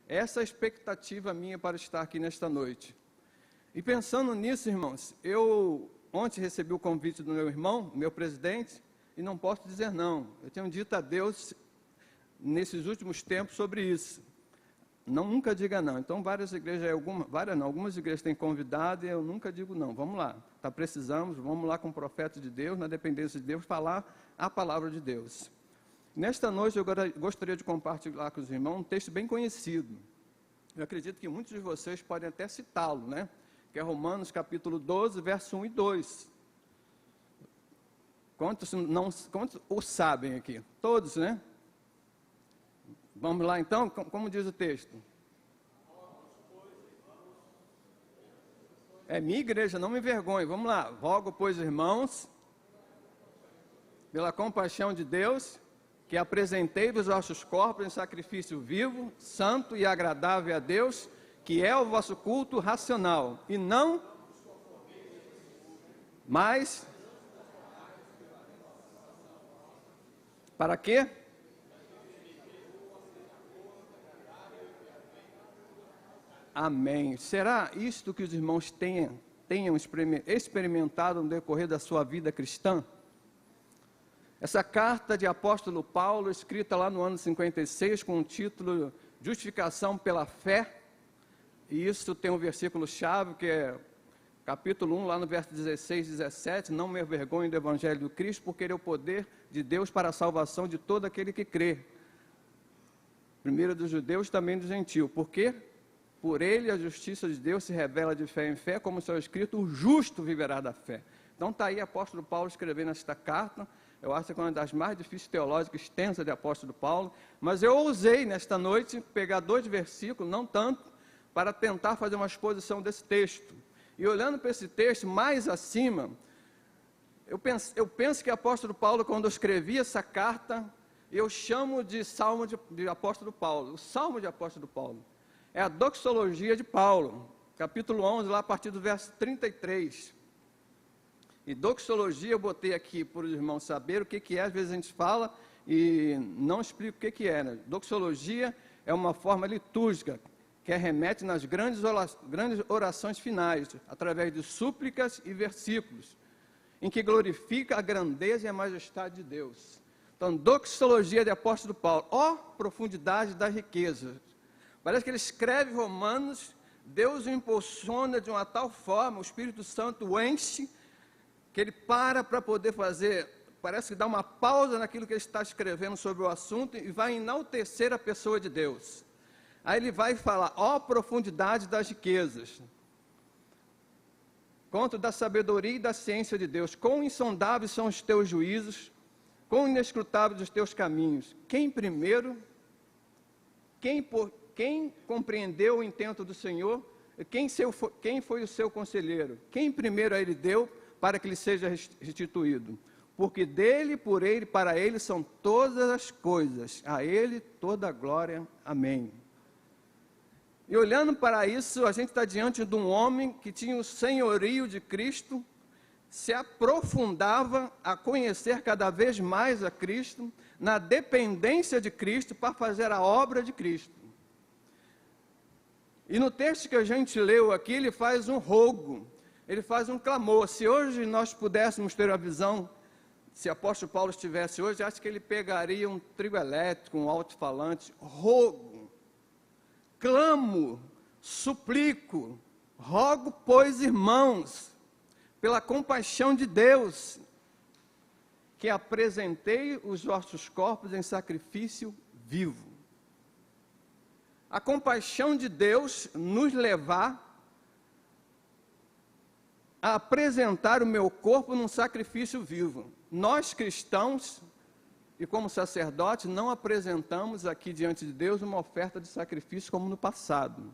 Essa é a expectativa minha para estar aqui nesta noite. E pensando nisso, irmãos, eu ontem recebi o convite do meu irmão, meu presidente, e não posso dizer não. Eu tenho dito a Deus, nesses últimos tempos, sobre isso. Nunca diga não. Então, algumas igrejas têm convidado e eu nunca digo não. Vamos lá, precisamos, vamos lá com o profeta de Deus, na dependência de Deus, falar a palavra de Deus. Nesta noite, eu gostaria de compartilhar com os irmãos um texto bem conhecido. Eu acredito que muitos de vocês podem até citá-lo, né? Que é Romanos capítulo 12, verso 1 e 2. Quantos o sabem aqui? Todos, né? Vamos lá então, como diz o texto? É minha igreja, não me envergonhe. Vamos lá. Rogo, pois, irmãos, pela compaixão de Deus, que apresentei os vossos corpos em sacrifício vivo, santo e agradável a Deus, que é o vosso culto racional, e não mais. Para quê? Amém. Será isto que os irmãos tenham experimentado no decorrer da sua vida cristã? Essa carta de apóstolo Paulo, escrita lá no ano 56, com o título Justificação pela Fé, e isso tem um versículo-chave, que é capítulo 1, lá no verso 16 e 17, não me envergonho do Evangelho do Cristo, porque ele é o poder de Deus para a salvação de todo aquele que crê. Primeiro dos judeus, também do gentio. Por quê? Por ele a justiça de Deus se revela de fé em fé, como está escrito, o justo viverá da fé. Então está aí o apóstolo Paulo escrevendo esta carta. Eu acho que é uma das mais difíceis teológicas extensas de apóstolo Paulo, mas eu ousei nesta noite pegar 2 versículos, não tanto, para tentar fazer uma exposição desse texto. E olhando para esse texto, mais acima, eu penso que o apóstolo Paulo, quando eu escrevi essa carta, eu chamo de salmo de apóstolo Paulo, o salmo de apóstolo Paulo. É a doxologia de Paulo, capítulo 11, lá a partir do verso 33. E doxologia eu botei aqui para os irmãos saberem o que é, às vezes a gente fala e não explica o que é, né? Doxologia é uma forma litúrgica que remete nas grandes orações finais, através de súplicas e versículos, em que glorifica a grandeza e a majestade de Deus. Então, doxologia de apóstolo Paulo, ó profundidade das riquezas. Parece que ele escreve Romanos, Deus o impulsiona de uma tal forma, o Espírito Santo o enche, que ele para poder fazer, parece que dá uma pausa naquilo que ele está escrevendo sobre o assunto e vai enaltecer a pessoa de Deus. Aí ele vai falar, ó profundidade das riquezas, quanto da sabedoria e da ciência de Deus, quão insondáveis são os teus juízos, quão inescrutáveis os teus caminhos. Quem compreendeu o intento do Senhor? Quem foi o seu conselheiro? Quem primeiro a ele deu para que lhe seja restituído? Porque dele, por ele, para ele são todas as coisas, a ele toda a glória. Amém. E olhando para isso, a gente está diante de um homem que tinha o senhorio de Cristo, se aprofundava a conhecer cada vez mais a Cristo, na dependência de Cristo para fazer a obra de Cristo. E no texto que a gente leu aqui, ele faz um rogo, ele faz um clamor. Se hoje nós pudéssemos ter a visão, se o apóstolo Paulo estivesse hoje, acho que ele pegaria um trio elétrico, um alto-falante, rogo, clamo, suplico, rogo, pois, irmãos, pela compaixão de Deus, que apresentei os vossos corpos em sacrifício vivo. A compaixão de Deus nos levar a apresentar o meu corpo num sacrifício vivo. Nós cristãos, e como sacerdotes, não apresentamos aqui diante de Deus uma oferta de sacrifício como no passado.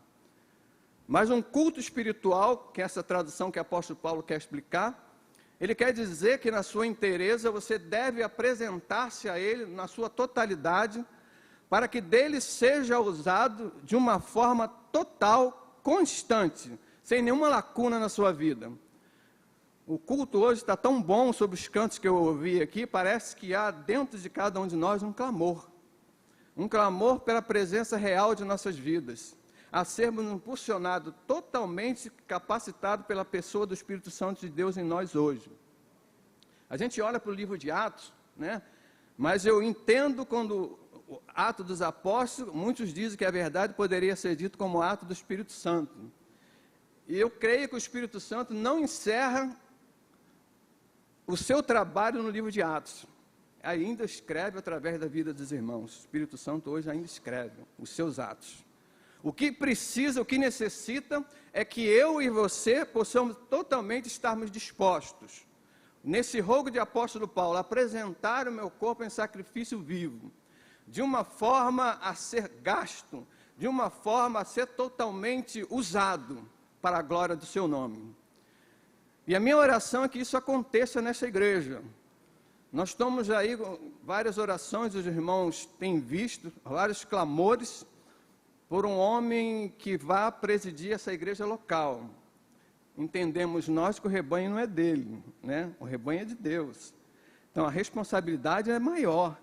Mas um culto espiritual, que é essa tradução que o apóstolo Paulo quer explicar, ele quer dizer que na sua inteireza você deve apresentar-se a ele na sua totalidade, para que dele seja usado de uma forma total, constante, sem nenhuma lacuna na sua vida. O culto hoje está tão bom sobre os cantos que eu ouvi aqui, parece que há dentro de cada um de nós um clamor. um clamor pela presença real de nossas vidas, a sermos impulsionados, totalmente capacitados pela pessoa do Espírito Santo de Deus em nós hoje. A gente olha para o livro de Atos, né? Mas eu entendo quando o ato dos apóstolos, muitos dizem que a verdade poderia ser dito como ato do Espírito Santo. E eu creio que o Espírito Santo não encerra o seu trabalho no livro de Atos. Ainda escreve através da vida dos irmãos. O Espírito Santo hoje ainda escreve os seus atos. O que precisa, o que necessita, é que eu e você possamos totalmente estarmos dispostos, nesse rogo de apóstolo Paulo, apresentar o meu corpo em sacrifício vivo, de uma forma a ser gasto, de uma forma a ser totalmente usado para a glória do seu nome. E a minha oração é que isso aconteça nessa igreja. Nós estamos aí com várias orações, os irmãos têm visto, vários clamores, por um homem que vá presidir essa igreja local. Entendemos nós que o rebanho não é dele, né? O rebanho é de Deus. Então a responsabilidade é maior.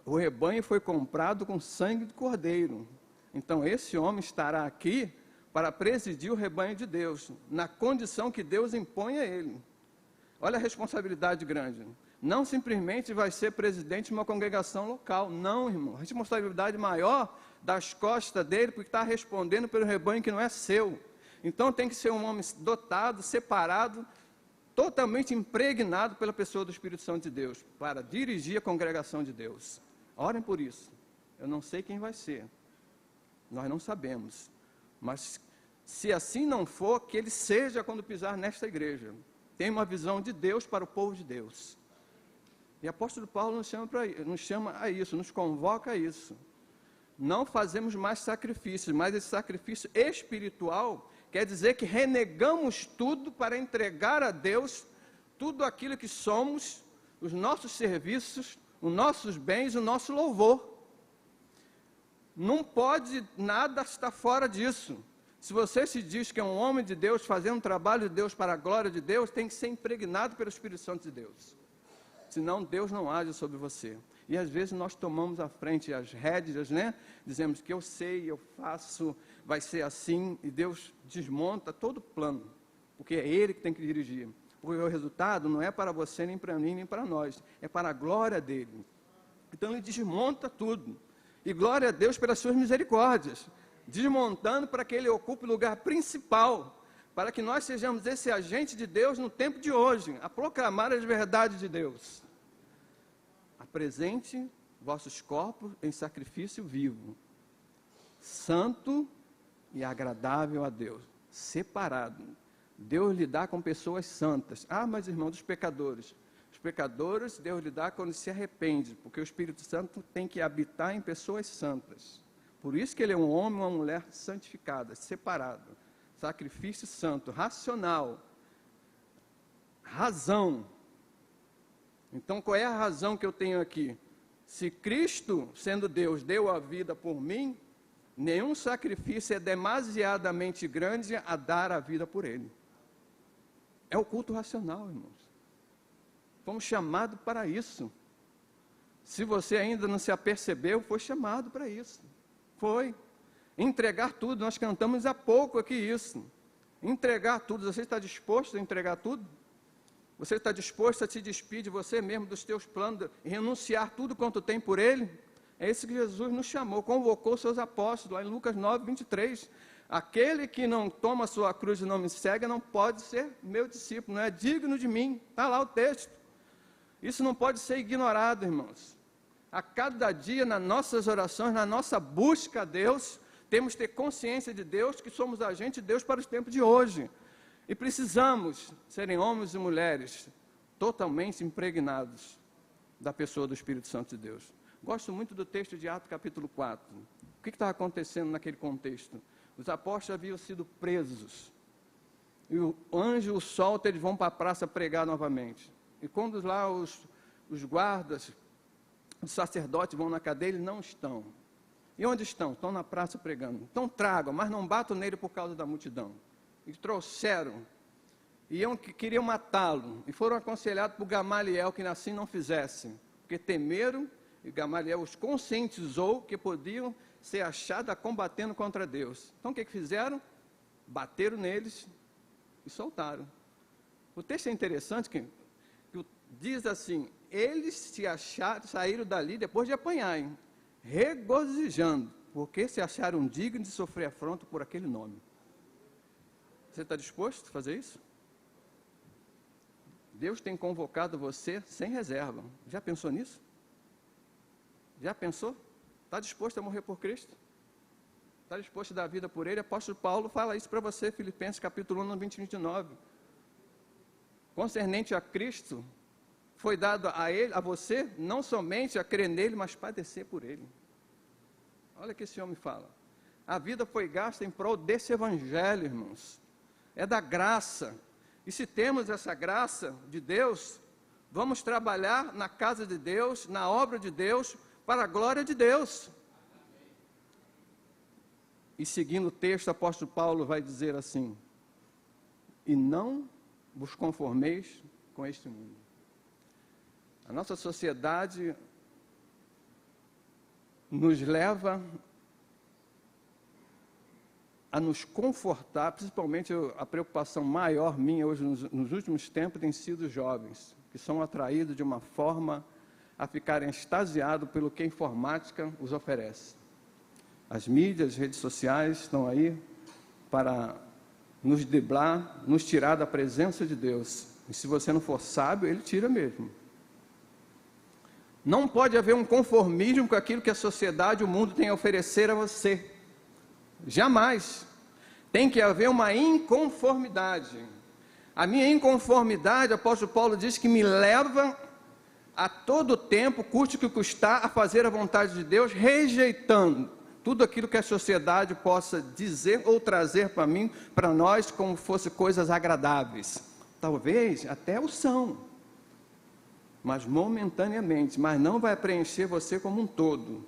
O rebanho foi comprado com sangue de cordeiro. Então esse homem estará aqui para presidir o rebanho de Deus, na condição que Deus impõe a ele. Olha a responsabilidade grande. Não simplesmente vai ser presidente de uma congregação local. Não, irmão. A responsabilidade maior das costas dele, porque está respondendo pelo rebanho que não é seu. Então tem que ser um homem dotado, separado, totalmente impregnado pela pessoa do Espírito Santo de Deus, para dirigir a congregação de Deus. Orem por isso. Eu não sei quem vai ser. Nós não sabemos. Mas se assim não for, que ele seja quando pisar nesta igreja. Tem uma visão de Deus para o povo de Deus. E o apóstolo Paulo nos chama a isso, nos convoca a isso. Não fazemos mais sacrifícios, mas esse sacrifício espiritual quer dizer que renegamos tudo para entregar a Deus tudo aquilo que somos, os nossos serviços, os nossos bens, o nosso louvor. Não pode nada estar fora disso. Se você se diz que é um homem de Deus, fazendo um trabalho de Deus para a glória de Deus, tem que ser impregnado pelo Espírito Santo de Deus. Senão Deus não age sobre você. E às vezes nós tomamos à frente as rédeas, né? Dizemos que eu sei, eu faço, vai ser assim, e Deus desmonta todo o plano, porque é Ele que tem que dirigir. Porque o resultado não é para você, nem para mim, nem para nós, é para a glória dEle. Então Ele desmonta tudo. E glória a Deus pelas suas misericórdias, desmontando para que Ele ocupe o lugar principal, para que nós sejamos esse agente de Deus no tempo de hoje, a proclamar as verdades de Deus. Apresente vossos corpos em sacrifício vivo, santo e agradável a Deus, separado. Deus lida com pessoas santas. Ah, mas irmão, dos pecadores. Os pecadores, Deus lida quando se arrepende, porque o Espírito Santo tem que habitar em pessoas santas. Por isso que ele é um homem ou uma mulher santificada, separado. Sacrifício santo, racional, razão. Então, qual é a razão que eu tenho aqui? Se Cristo, sendo Deus, deu a vida por mim, nenhum sacrifício é demasiadamente grande a dar a vida por Ele. É o culto racional, irmãos. Fomos chamados para isso. Se você ainda não se apercebeu, foi chamado para isso. Foi. Entregar tudo, nós cantamos há pouco aqui isso. Entregar tudo, você está disposto a entregar tudo? Você está disposto a se despedir de você mesmo, dos teus planos, e renunciar tudo quanto tem por Ele? É isso que Jesus nos chamou, convocou seus apóstolos, lá em Lucas 9, 23. Aquele que não toma a sua cruz e não me segue, não pode ser meu discípulo, não é digno de mim. Está lá o texto. Isso não pode ser ignorado, irmãos. A cada dia, nas nossas orações, na nossa busca a Deus, temos que ter consciência de Deus, que somos agentes de Deus para os tempos de hoje. E precisamos serem homens e mulheres totalmente impregnados da pessoa do Espírito Santo de Deus. Gosto muito do texto de Atos capítulo 4. O que estava acontecendo naquele contexto? Os apóstolos haviam sido presos. E o anjo o solta, eles vão para a praça pregar novamente. E quando lá os guardas, os sacerdotes vão na cadeia, eles não estão. E onde estão? Estão na praça pregando. Então tragam, mas não batam nele por causa da multidão. E trouxeram, queriam matá-lo, e foram aconselhados por Gamaliel que assim não fizessem, porque temeram E Gamaliel os conscientizou que podiam ser achados combatendo contra Deus. Então o que fizeram? Bateram neles e soltaram. O texto é interessante, que diz assim: eles se acharam, saíram dali depois de apanharem, regozijando, porque se acharam dignos de sofrer afronta por aquele nome. Você está disposto a fazer isso? Deus tem convocado você sem reserva. Já pensou nisso? Já pensou? Está disposto a morrer por Cristo? Está disposto a dar a vida por Ele? O apóstolo Paulo fala isso para você, Filipenses capítulo 1, 20 e 29. Concernente a Cristo, foi dado a Ele, a você, não somente a crer nele, mas padecer por Ele. Olha o que esse homem fala. A vida foi gasta em prol desse evangelho, irmãos. É da graça. E se temos essa graça de Deus, vamos trabalhar na casa de Deus, na obra de Deus, para a glória de Deus. E seguindo o texto, o apóstolo Paulo vai dizer assim: e não vos conformeis com este mundo. A nossa sociedade nos leva a nos confortar, principalmente a preocupação maior minha hoje nos últimos tempos tem sido os jovens, que são atraídos de uma forma a ficarem extasiados pelo que a informática os oferece. As mídias, as redes sociais estão aí para nos driblar, nos tirar da presença de Deus. E se você não for sábio, Ele tira mesmo. Não pode haver um conformismo com aquilo que a sociedade, o mundo tem a oferecer a você. Jamais. Tem que haver uma inconformidade. A minha inconformidade, o apóstolo Paulo diz que me leva a todo tempo, custe o que custar, a fazer a vontade de Deus, rejeitando tudo aquilo que a sociedade possa dizer ou trazer para mim, para nós, como fosse coisas agradáveis. Talvez até o são, mas momentaneamente, mas não vai preencher você como um todo.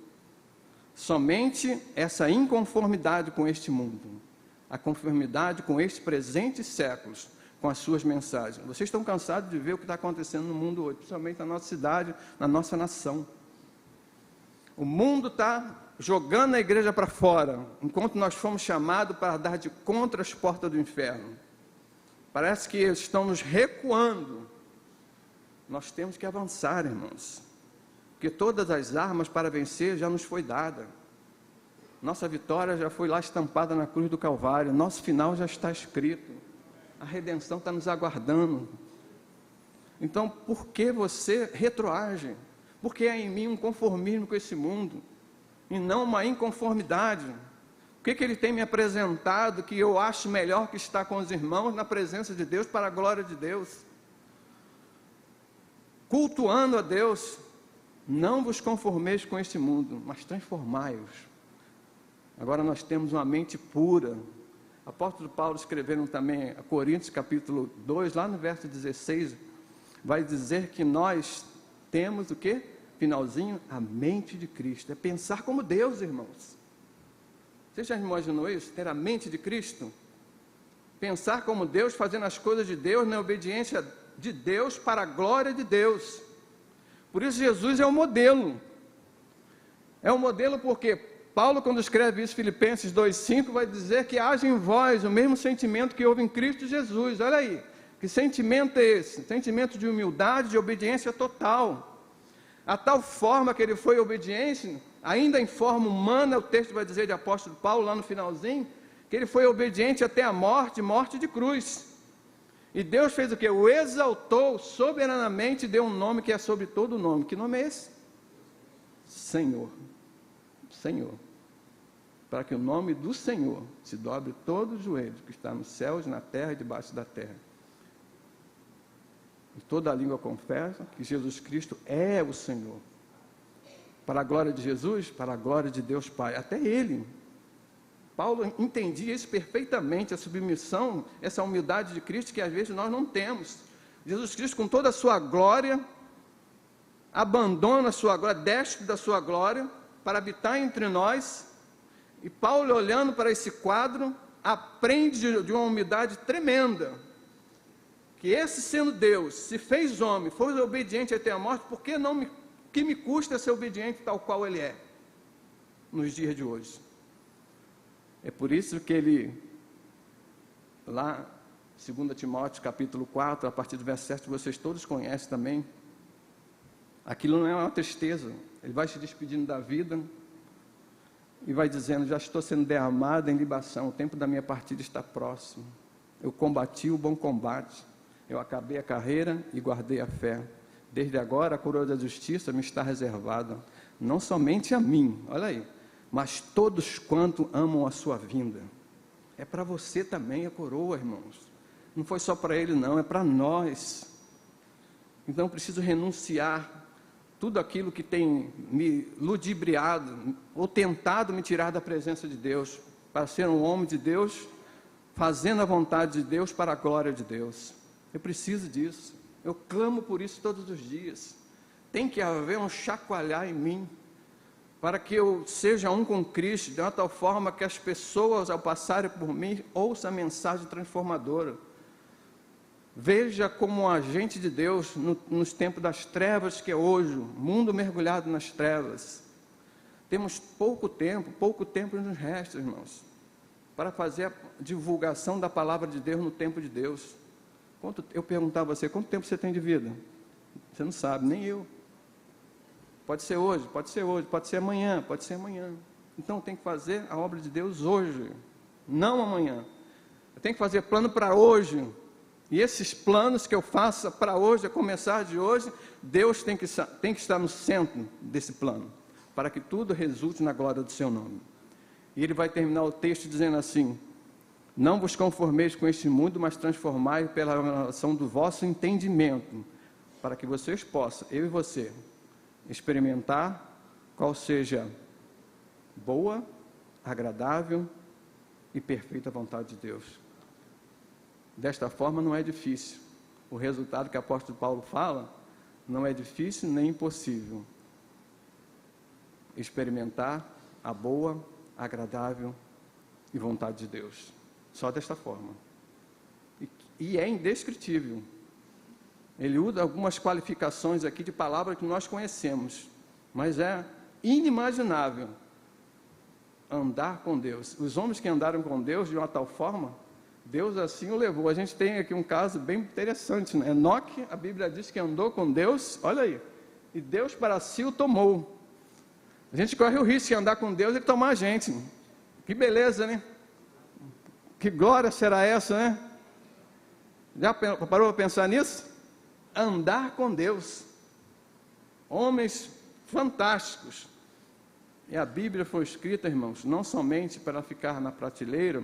Somente essa inconformidade com este mundo, a conformidade com estes presentes séculos, com as suas mensagens. Vocês estão cansados de ver o que está acontecendo no mundo hoje, principalmente na nossa cidade, na nossa nação. O mundo está jogando a igreja para fora, enquanto nós fomos chamados para dar de contra as portas do inferno. Parece que estamos recuando. Nós temos que avançar, irmãos, porque todas as armas para vencer já nos foi dada. Nossa vitória já foi lá estampada na cruz do Calvário, nosso final já está escrito, a redenção está nos aguardando. Então, por que você retroage? Por que há em mim um conformismo com esse mundo, e não uma inconformidade? O que Ele tem me apresentado que eu acho melhor que estar com os irmãos na presença de Deus, para a glória de Deus? Cultuando a Deus. Não vos conformeis com este mundo, mas transformai-os. Agora nós temos uma mente pura. O apóstolo Paulo escrevendo também a Coríntios capítulo 2, lá no verso 16, vai dizer que nós temos o quê? Finalzinho, a mente de Cristo. É pensar como Deus, irmãos. Você já imaginou isso? Ter a mente de Cristo? Pensar como Deus, fazendo as coisas de Deus, na obediência de Deus, para a glória de Deus. Por isso Jesus é o modelo. É o modelo porque Paulo, quando escreve isso, Filipenses 2,5, vai dizer que haja em vós o mesmo sentimento que houve em Cristo Jesus. Olha aí, que sentimento é esse? Sentimento de humildade, de obediência total. A tal forma que ele foi obediente, ainda em forma humana, o texto vai dizer de apóstolo Paulo, lá no finalzinho, que ele foi obediente até a morte, morte de cruz. E Deus fez o quê? O exaltou soberanamente e deu um nome que é sobre todo nome. Que nome é esse? Senhor. Senhor. Para que o nome do Senhor se dobre todo o joelho que está nos céus, na terra e debaixo da terra. E toda a língua confessa que Jesus Cristo é o Senhor. Para a glória de Jesus, para a glória de Deus Pai. Até Ele. Paulo entendia isso perfeitamente, a submissão, essa humildade de Cristo que às vezes nós não temos. Jesus Cristo, com toda a sua glória, abandona a sua glória, desce da sua glória, para habitar entre nós. E Paulo, olhando para esse quadro, aprende de uma humildade tremenda. Que esse sendo Deus, se fez homem, foi obediente até a morte, por que que me custa ser obediente tal qual ele é, nos dias de hoje? É por isso que ele, lá, 2 Timóteo, capítulo 4, a partir do verso 7, vocês todos conhecem também, aquilo não é uma tristeza, ele vai se despedindo da vida, e vai dizendo, já estou sendo derramado em libação, o tempo da minha partida está próximo, eu combati o bom combate, eu acabei a carreira e guardei a fé, desde agora a coroa da justiça me está reservada, não somente a mim, olha aí, mas todos quanto amam a sua vinda. É para você também a coroa, irmãos. Não foi só para ele não, é para nós. Então eu preciso renunciar tudo aquilo que tem me ludibriado ou tentado me tirar da presença de Deus, para ser um homem de Deus, fazendo a vontade de Deus para a glória de Deus. Eu preciso disso. Eu clamo por isso todos os dias. Tem que haver um chacoalhar em mim, para que eu seja um com Cristo, de uma tal forma que as pessoas, ao passarem por mim, ouçam a mensagem transformadora. Veja como um agente de Deus nos tempos das trevas que é hoje, o mundo mergulhado nas trevas. Temos pouco tempo nos resta, irmãos, para fazer a divulgação da palavra de Deus no tempo de Deus. Eu perguntar a você, quanto tempo você tem de vida? Você não sabe, nem eu. Pode ser hoje, pode ser amanhã, pode ser amanhã. Então tem que fazer a obra de Deus hoje, não amanhã. Eu tenho que fazer plano para hoje. E esses planos que eu faça para hoje, a começar de hoje, Deus tem que estar no centro desse plano, para que tudo resulte na glória do seu nome. E ele vai terminar o texto dizendo assim, não vos conformeis com este mundo, mas transformai pela revelação do vosso entendimento, para que vocês possam, eu e você, experimentar qual seja boa, agradável e perfeita vontade de Deus. Desta forma não é difícil. O resultado que o apóstolo Paulo fala, não é difícil nem impossível. Experimentar a boa, agradável e vontade de Deus. Só desta forma. E é indescritível. Ele usa algumas qualificações aqui de palavras que nós conhecemos, mas é inimaginável andar com Deus. Os homens que andaram com Deus de uma tal forma, Deus assim o levou. A gente tem aqui um caso bem interessante, né? Enoque, a Bíblia diz que andou com Deus, olha aí, e Deus para si o tomou. A gente corre o risco de andar com Deus e tomar a gente. Que beleza, né? Que glória será essa, né? Já parou para pensar nisso? Andar com Deus, homens fantásticos, e a Bíblia foi escrita, irmãos, não somente para ficar na prateleira,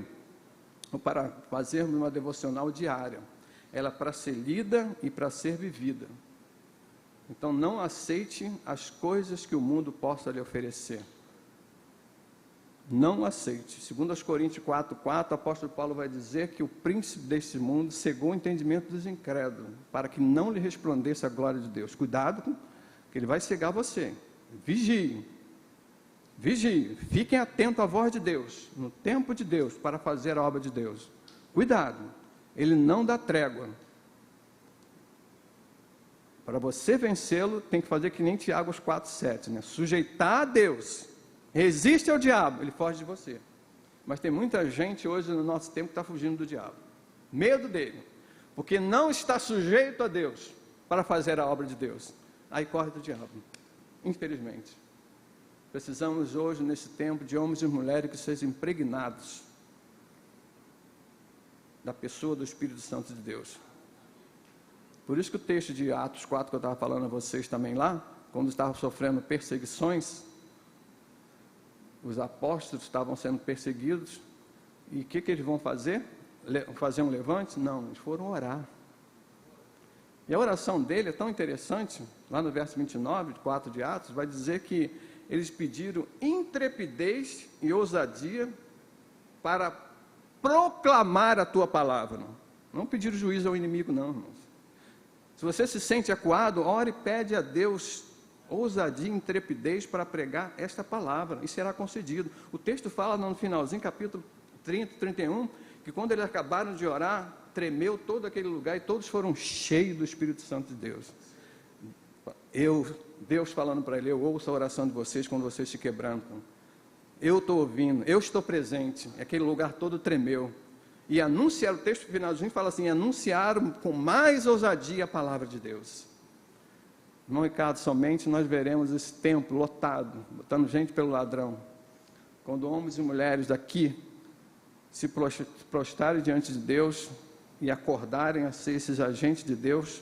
ou para fazermos uma devocional diária, ela é para ser lida e para ser vivida. Então não aceite as coisas que o mundo possa lhe oferecer, não aceite. 2 Coríntios 4:4, o apóstolo Paulo vai dizer que o príncipe deste mundo cegou o entendimento dos incrédulos, para que não lhe resplandeça a glória de Deus. Cuidado, que ele vai cegar você. Vigie, fiquem atentos à voz de Deus, no tempo de Deus, para fazer a obra de Deus. Cuidado, ele não dá trégua. Para você vencê-lo, tem que fazer que nem Tiago 4:7, né? Sujeitar a Deus. Resiste ao diabo, ele foge de você. Mas tem muita gente hoje no nosso tempo que está fugindo do diabo. Medo dele. Porque não está sujeito a Deus para fazer a obra de Deus. Aí corre do diabo. Infelizmente. Precisamos hoje, nesse tempo, de homens e mulheres que sejam impregnados da pessoa do Espírito Santo de Deus. Por isso que o texto de Atos 4, que eu estava falando a vocês também lá, quando estavam sofrendo perseguições, os apóstolos estavam sendo perseguidos, e o que eles vão fazer? Fazer um levante? Não, eles foram orar. E a oração dele é tão interessante, lá no verso 29, 4 de Atos, vai dizer que eles pediram intrepidez e ousadia para proclamar a tua palavra. Não pediram juízo ao inimigo, não, irmãos. Se você se sente acuado, ore e pede a Deus ousadia e intrepidez para pregar esta palavra, e será concedido. O texto fala no finalzinho, capítulo 30, 31, que quando eles acabaram de orar, tremeu todo aquele lugar, e todos foram cheios do Espírito Santo de Deus. Eu Deus falando para ele: eu ouço a oração de vocês quando vocês se quebrantam. Eu estou ouvindo, eu estou presente. Aquele lugar todo tremeu. E anunciaram, o texto finalzinho fala assim: anunciaram com mais ousadia a palavra de Deus. Irmão Ricardo, somente nós veremos esse templo lotado, botando gente pelo ladrão, quando homens e mulheres daqui se prostrarem diante de Deus e acordarem a ser esses agentes de Deus,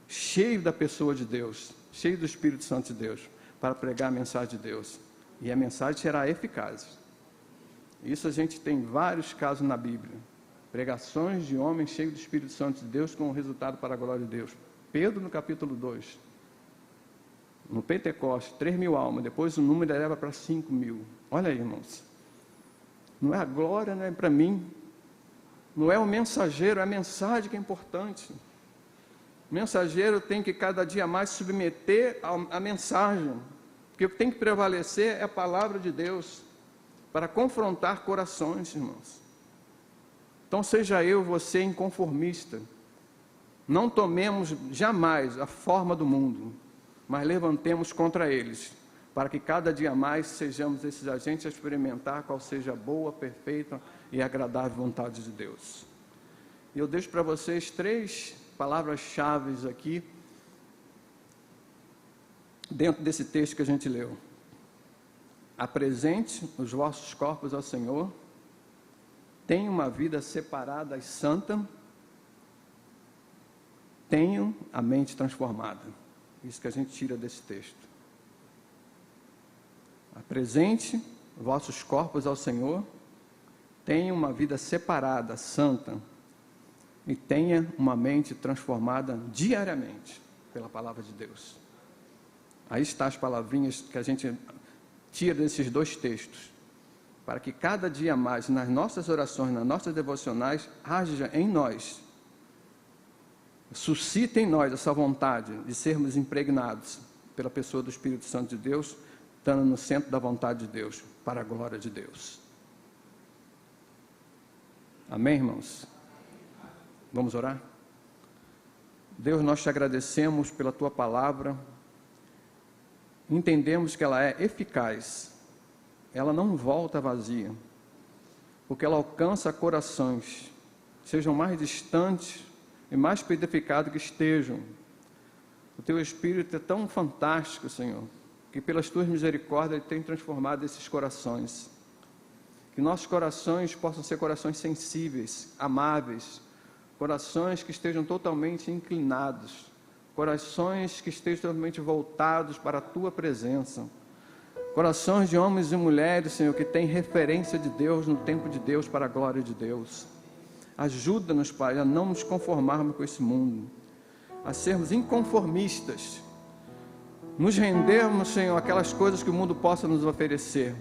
cheios da pessoa de Deus, cheios do Espírito Santo de Deus, para pregar a mensagem de Deus. E a mensagem será eficaz. Isso a gente tem vários casos na Bíblia. Pregações de homens cheios do Espírito Santo de Deus com resultado para a glória de Deus. Pedro no capítulo 2. No Pentecostes, 3.000 almas. Depois o número eleva para 5.000. Olha aí, irmãos. Não é a glória, não é para mim. Não é o mensageiro, é a mensagem que é importante. O mensageiro tem que cada dia mais se submeter à mensagem. Porque o que tem que prevalecer é a palavra de Deus para confrontar corações, irmãos. Então seja eu, você, inconformista. Não tomemos jamais a forma do mundo, mas levantemos contra eles, para que cada dia mais sejamos esses agentes a experimentar qual seja a boa, perfeita e agradável vontade de Deus. E eu deixo para vocês 3 palavras-chave aqui, dentro desse texto que a gente leu. Apresente os vossos corpos ao Senhor, tenha uma vida separada e santa, tenham a mente transformada. Isso que a gente tira desse texto. Apresente vossos corpos ao Senhor, tenha uma vida separada, santa, e tenha uma mente transformada diariamente pela palavra de Deus. Aí estão as palavrinhas que a gente tira desses 2 textos, para que cada dia mais, nas nossas orações, nas nossas devocionais, haja em nós, suscita em nós essa vontade de sermos impregnados pela pessoa do Espírito Santo de Deus, estando no centro da vontade de Deus, para a glória de Deus. Amém, irmãos? Vamos orar? Deus, nós te agradecemos pela tua palavra, entendemos que ela é eficaz, ela não volta vazia, porque ela alcança corações, sejam mais distantes e mais petrificados que estejam. O teu Espírito é tão fantástico, Senhor, que pelas tuas misericórdias Ele tem transformado esses corações. Que nossos corações possam ser corações sensíveis, amáveis, corações que estejam totalmente inclinados, corações que estejam totalmente voltados para a tua presença, corações de homens e mulheres, Senhor, que têm referência de Deus no tempo de Deus, para a glória de Deus. Ajuda-nos, Pai, a não nos conformarmos com esse mundo, a sermos inconformistas, nos rendermos, Senhor, aquelas coisas que o mundo possa nos oferecer,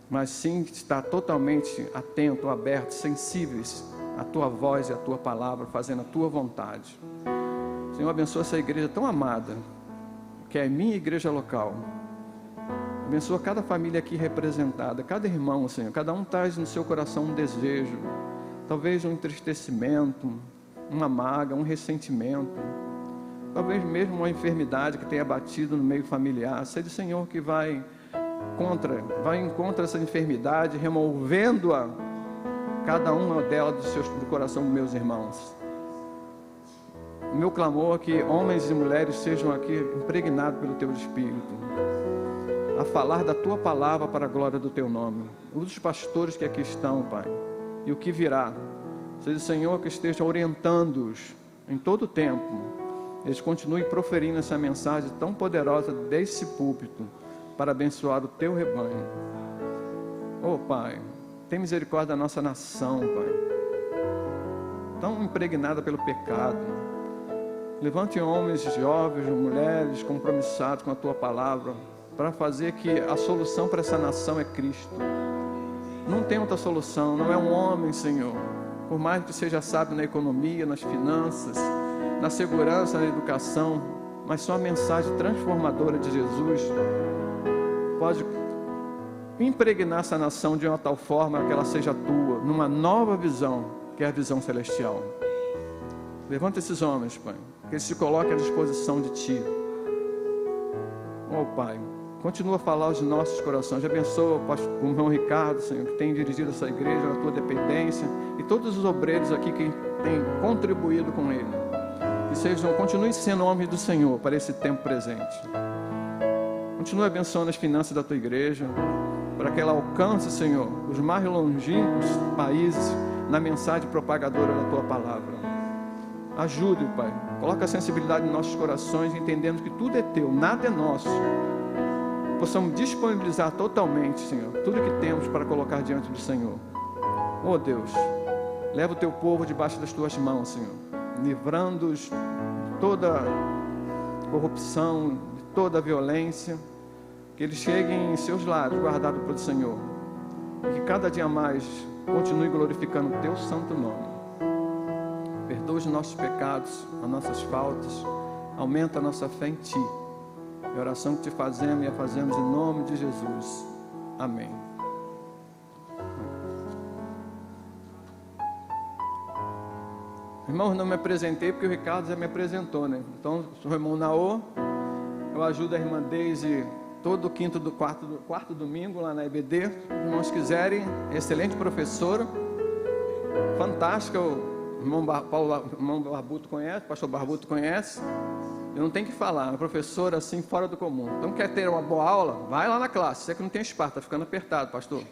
mas sim estar totalmente atento, aberto, sensíveis à tua voz e à tua palavra, fazendo a tua vontade. Senhor, abençoa essa igreja tão amada, que é a minha igreja local. Abençoa cada família aqui representada, cada irmão, Senhor. Cada um traz no seu coração um desejo, talvez um entristecimento, uma mágoa, um ressentimento, talvez mesmo uma enfermidade que tenha batido no meio familiar. Seja o Senhor que vai em contra essa enfermidade, removendo-a, cada uma delas do coração dos meus irmãos. O meu clamor é que homens e mulheres sejam aqui impregnados pelo teu Espírito, a falar da tua palavra para a glória do teu nome. Os pastores que aqui estão, Pai, e o que virá, seja o Senhor que esteja orientando-os em todo o tempo, eles continuem proferindo essa mensagem tão poderosa desse púlpito, para abençoar o teu rebanho. Oh, Pai, tem misericórdia da nossa nação, Pai, tão impregnada pelo pecado. Levante homens, jovens, mulheres compromissados com a tua palavra, para fazer que a solução para essa nação é Cristo. Não tem outra solução, não é um homem, Senhor, por mais que seja sábio na economia, nas finanças, na segurança, na educação, mas só a mensagem transformadora de Jesus pode impregnar essa nação de uma tal forma que ela seja tua, numa nova visão, que é a visão celestial. Levanta esses homens, Pai, que eles se coloquem à disposição de Ti. Oh, Pai, continua a falar aos nossos corações. Abençoa o irmão Ricardo, Senhor, que tem dirigido essa igreja na tua dependência, e todos os obreiros aqui que têm contribuído com ele. Que continue sendo homens do Senhor para esse tempo presente. Continue abençoando as finanças da tua igreja, para que ela alcance, Senhor, os mais longínquos países na mensagem propagadora da tua palavra. Ajude, Pai. Coloca a sensibilidade em nossos corações, entendendo que tudo é teu, nada é nosso. Possamos disponibilizar totalmente, Senhor, tudo que temos para colocar diante do Senhor. Oh Deus, leva o teu povo debaixo das tuas mãos, Senhor, livrando-os de toda corrupção, de toda violência, que eles cheguem em seus lares, guardados pelo Senhor, e que cada dia mais continue glorificando o teu santo nome. Perdoa os nossos pecados, as nossas faltas, aumenta a nossa fé em Ti. É a oração que Te fazemos e a fazemos em nome de Jesus. Amém. Irmãos, não me apresentei porque o Ricardo já me apresentou, né? Então, sou o irmão Naô, eu ajudo a irmã Deise todo quarto domingo lá na EBD. Se os irmãos quiserem, excelente professora, fantástica. O irmão Barbuto conhece, o pastor Barbuto conhece. Eu não tenho que falar, uma professora assim fora do comum. Então quer ter uma boa aula? Vai lá na classe. Você que não tem espaço, está ficando apertado, pastor.